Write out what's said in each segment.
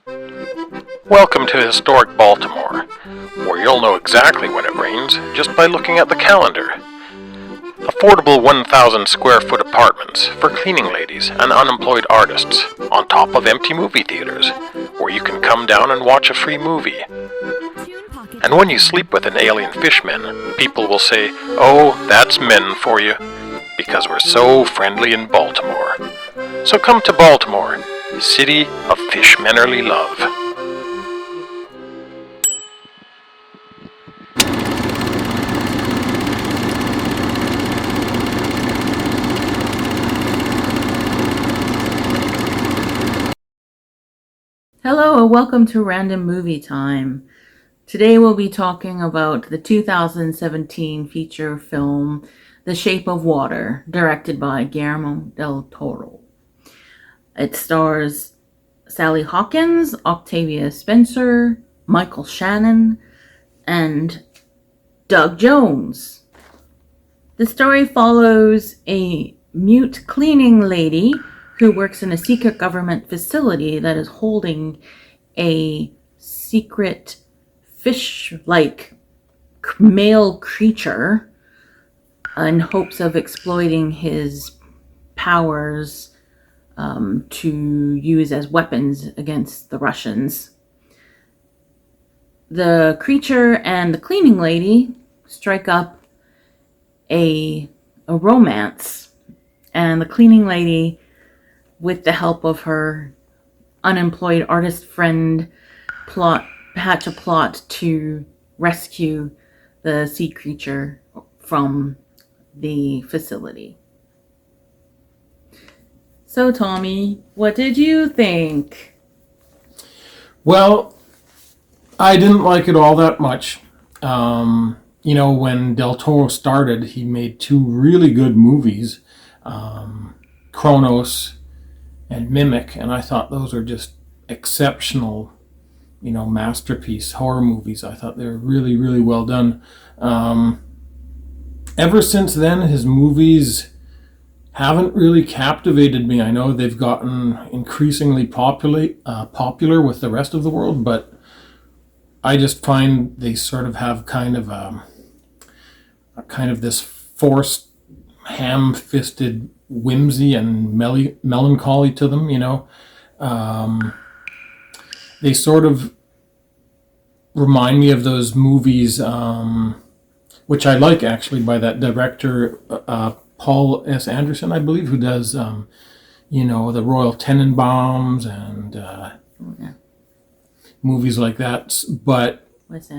Welcome to historic Baltimore, where you'll know exactly when it rains just by looking at the calendar. Affordable 1,000 square foot apartments for cleaning ladies and unemployed artists, on top of empty movie theaters, where you can come down and watch a free movie. And when you sleep with an alien fishman, people will say, "Oh, that's men for you," because we're so friendly in Baltimore. So come to Baltimore, city of fishmannerly love. Hello and welcome to Random Movie Time. Today we'll be talking about the 2017 feature film The Shape of Water, directed by Guillermo del Toro. It stars Sally Hawkins, Octavia Spencer, Michael Shannon, and Doug Jones. The story follows a mute cleaning lady who works in a secret government facility that is holding a secret fish-like male creature in hopes of exploiting his powers to use as weapons against the Russians. The creature and the cleaning lady strike up a romance, and the cleaning lady, with the help of her unemployed artist friend, hatch a plot to rescue the sea creature from the facility. So, Tommy, what did you think? Well, I didn't like it all that much. When Del Toro started, he made two really good movies, Kronos and Mimic, and I thought those are just exceptional, masterpiece horror movies. I thought they were really, really well done. Ever since then, his movies haven't really captivated me. I know they've gotten increasingly popular with the rest of the world, but I just find they sort of have kind of this forced, ham-fisted whimsy and melancholy to them. They sort of remind me of those movies, which I like actually, by that director Paul S. Anderson, I believe, who does the Royal Tenenbaums and movies like that. But Wes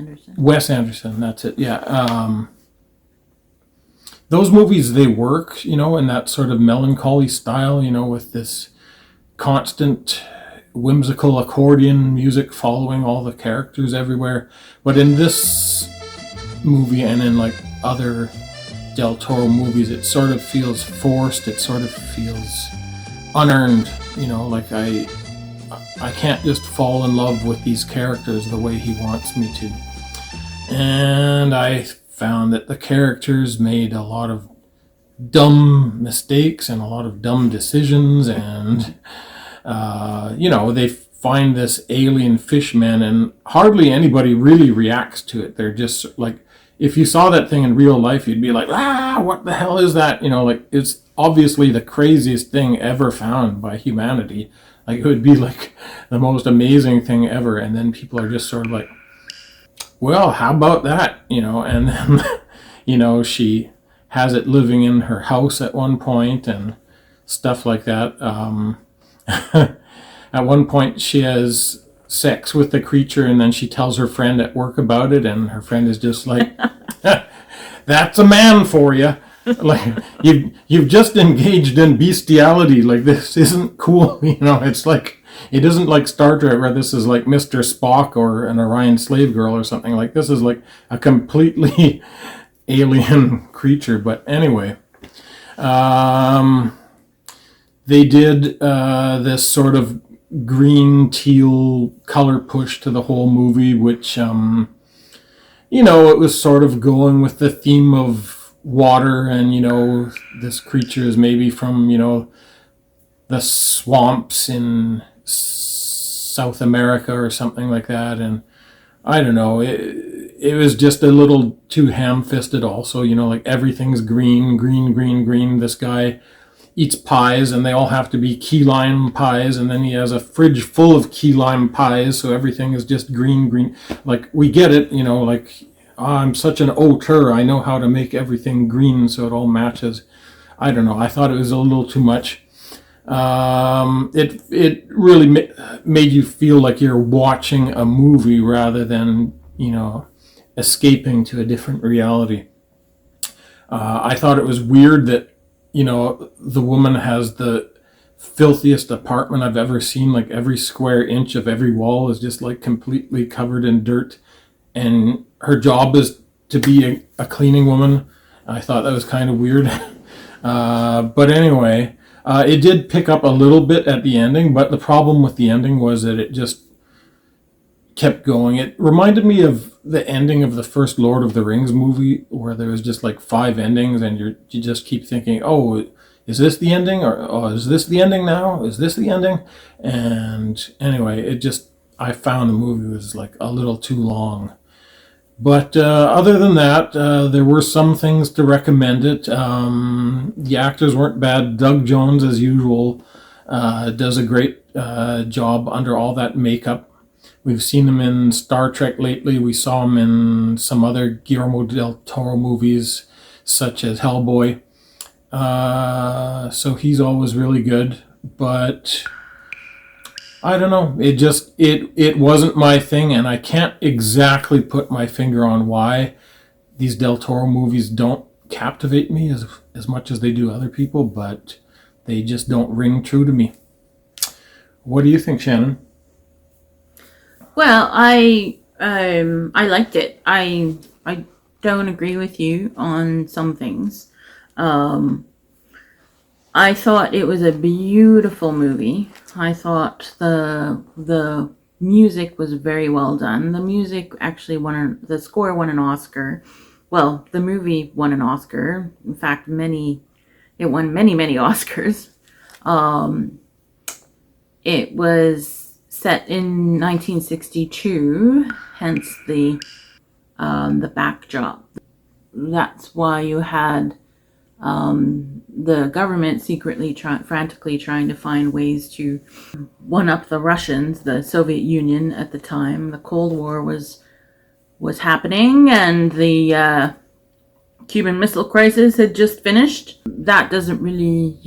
Anderson, that's it. Yeah. Those movies, they work, in that sort of melancholy style, with this constant whimsical accordion music following all the characters everywhere. But in this movie and in like other Del Toro movies, it sort of feels forced. It sort of feels unearned, like I can't just fall in love with these characters the way he wants me to. And I found that the characters made a lot of dumb mistakes and a lot of dumb decisions, and they find this alien fishman and hardly anybody really reacts to it. They're just like, if you saw that thing in real life, you'd be like, what the hell is that? It's obviously the craziest thing ever found by humanity. Like, it would be like the most amazing thing ever, and then people are just sort of like, well, how about that? And then, she has it living in her house at one point and stuff like that. At one point, she has sex with the creature, and then she tells her friend at work about it, and her friend is just like, "That's a man for you. Like, you've just engaged in bestiality. Like, this isn't cool." It's like, it isn't like Star Trek where this is like Mr. Spock or an Orion slave girl or something. Like, this is like a completely alien creature. But anyway, they did this sort of green teal color push to the whole movie, which it was sort of going with the theme of water, and this creature is maybe from the swamps in South America or something like that. And I don't know, it was just a little too ham-fisted also, like everything's green, green, green, green. This guy eats pies and they all have to be key lime pies, and then he has a fridge full of key lime pies, so everything is just green, green. Like, we get it, like, I'm such an auteur, I know how to make everything green so it all matches. I don't know, I thought it was a little too much. It really made you feel like you're watching a movie rather than, escaping to a different reality. I thought it was weird that, the woman has the filthiest apartment I've ever seen. Like, every square inch of every wall is just like completely covered in dirt, and her job is to be a cleaning woman. I thought that was kind of weird. But anyway, it did pick up a little bit at the ending, but the problem with the ending was that it just kept going. It reminded me of the ending of the first Lord of the Rings movie, where there was just like 5 endings, and you just keep thinking, oh, is this the ending? Or, oh, is this the ending now? Is this the ending? And anyway, I found the movie was like a little too long. But other than that, there were some things to recommend it. The actors weren't bad. Doug Jones, as usual, does a great job under all that makeup. We've seen him in Star Trek lately. We saw him in some other Guillermo del Toro movies, such as Hellboy. So he's always really good. But I don't know. It wasn't my thing, and I can't exactly put my finger on why these Del Toro movies don't captivate me as much as they do other people, but they just don't ring true to me. What do you think, Shannon? Well, I liked it. I don't agree with you on some things. I thought it was a beautiful movie. I thought the music was very well done. The music actually the score won an Oscar. Well, the movie won an Oscar. In fact, it won many, many Oscars. It was set in 1962, hence the backdrop. That's why you had the government secretly frantically trying to find ways to one-up the Russians, the Soviet Union at the time. The Cold War was happening, and the Cuban Missile Crisis had just finished. That doesn't really,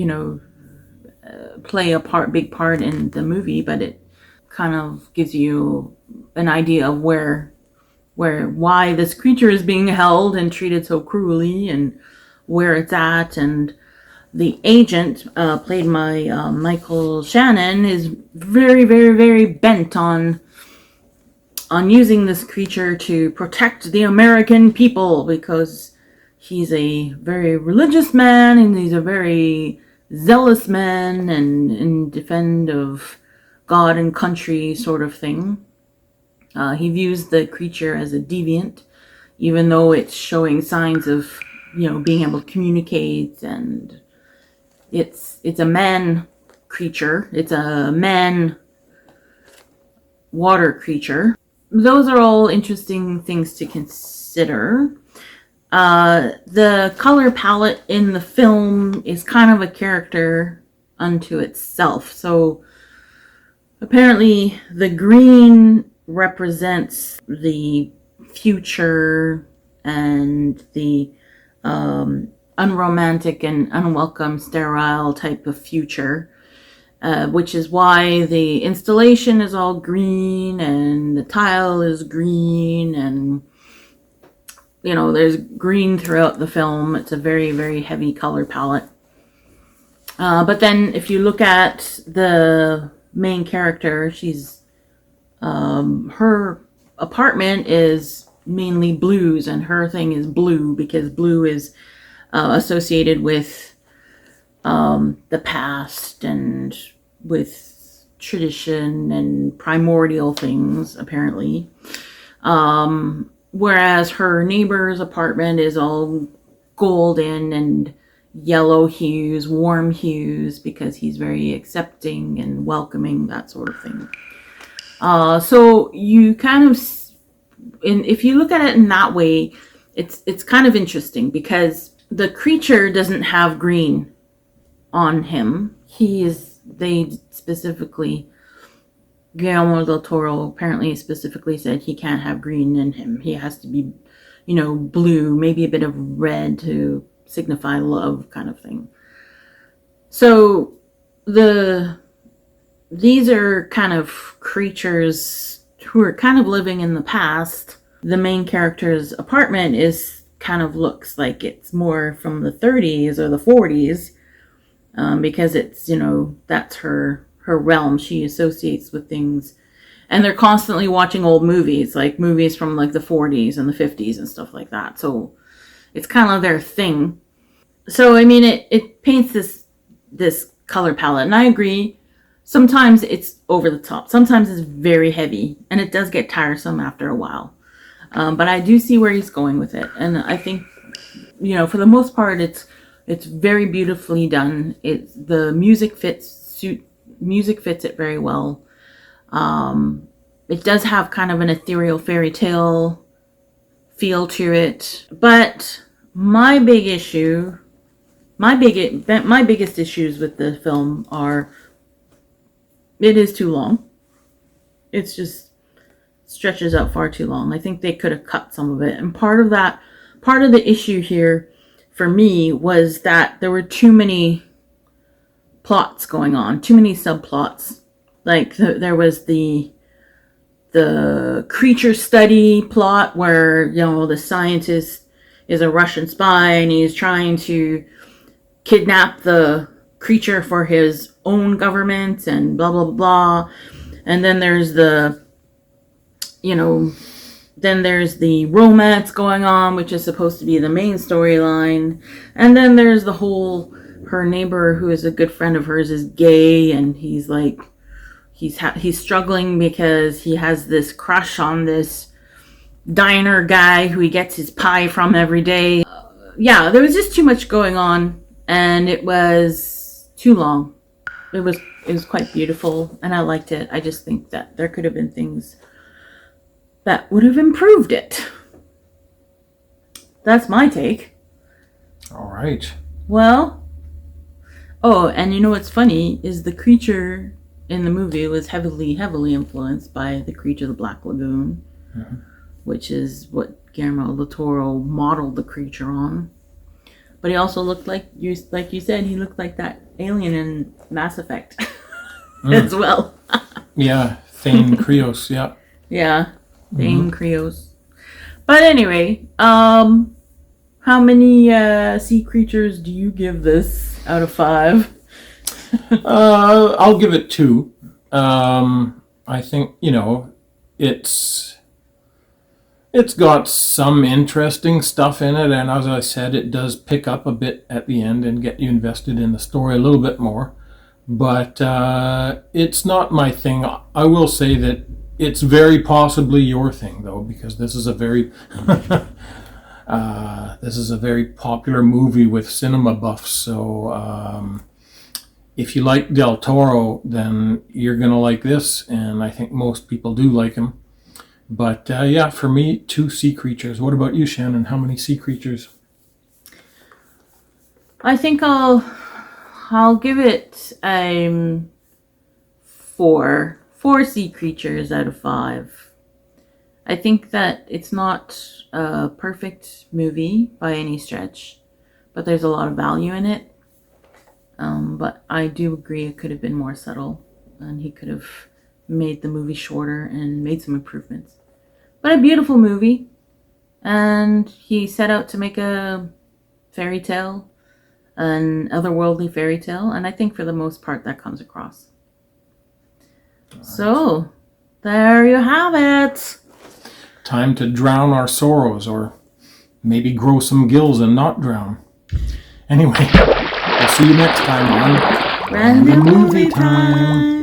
play a big part in the movie, but it kind of gives you an idea of why this creature is being held and treated so cruelly, and where it's at. And the agent, played by Michael Shannon, is very, very, very bent on using this creature to protect the American people, because he's a very religious man, and he's a very zealous man, and in defend of God and country sort of thing. He views the creature as a deviant, even though it's showing signs of, being able to communicate, and it's a man creature. It's a man water creature. Those are all interesting things to consider. The color palette in the film is kind of a character unto itself. So apparently the green represents the future and the unromantic and unwelcome, sterile type of future, which is why the installation is all green and the tile is green, and there's green throughout the film. It's a very, very heavy color palette. But then if you look at the main character, she's her apartment is mainly blues, and her thing is blue because blue is associated with the past and with tradition and primordial things, apparently. Whereas her neighbor's apartment is all golden and yellow hues, warm hues, because he's very accepting and welcoming, that sort of thing. So you kind of, if you look at it in that way, it's kind of interesting because the creature doesn't have green on him. They specifically, Guillermo del Toro apparently specifically said he can't have green in him. He has to be, blue, maybe a bit of red to signify love, kind of thing. So these are kind of creatures who are kind of living in the past. The main character's apartment looks like it's more from the 30s or the 40s, because it's, that's her realm. She associates with things, and they're constantly watching old movies, like movies from like the 40s and the 50s and stuff like that. So it's kind of their thing. So I mean, it paints this color palette, and I agree. Sometimes it's over the top. Sometimes it's very heavy, and it does get tiresome after a while. But I do see where he's going with it, and I think, for the most part, it's very beautifully done. The music fits it very well. It does have kind of an ethereal fairy tale feel to it, but my biggest issues with the film are it is too long. It's just stretches out far too long. I think they could have cut some of it. And part of the issue here for me was that there were too many plots going on, too many subplots. Like there was the creature study plot where, the scientist is a Russian spy and he's trying to kidnap the creature for his own government and blah, blah, blah. And then there's the romance going on, which is supposed to be the main storyline. And then there's the whole, her neighbor who is a good friend of hers is gay, and he's like, he's struggling because he has this crush on this diner guy who he gets his pie from every day. There was just too much going on, and it was too long. It was quite beautiful, and I liked it. I just think that there could have been things that would have improved it. That's my take. All right. Well, and what's funny is the creature in the movie was heavily influenced by the creature of the Black Lagoon, which is what Guillermo del Toro modeled the creature on. But he also looked like you said, he looked like that alien in Mass Effect as well. Yeah, Thane Krios, yeah. Yeah, Thane Krios. But anyway, how many sea creatures do you give this out of 5? I'll give it 2. I think, it's got some interesting stuff in it, and as I said, it does pick up a bit at the end and get you invested in the story a little bit more. But it's not my thing. I will say that it's very possibly your thing, though, because this is a very popular movie with cinema buffs. So if you like Del Toro, then you're gonna like this, and I think most people do like him. But for me, 2 sea creatures. What about you, Shannon? How many sea creatures? I think I'll give it 4 sea creatures out of 5. I think that it's not a perfect movie by any stretch, but there's a lot of value in it. But I do agree it could have been more subtle, and he could have made the movie shorter and made some improvements. But a beautiful movie, and he set out to make a fairy tale, an otherworldly fairy tale, and I think for the most part that comes across. Right. So, there you have it. Time to drown our sorrows, or maybe grow some gills and not drown. Anyway, we'll see you next time on Random Movie Time.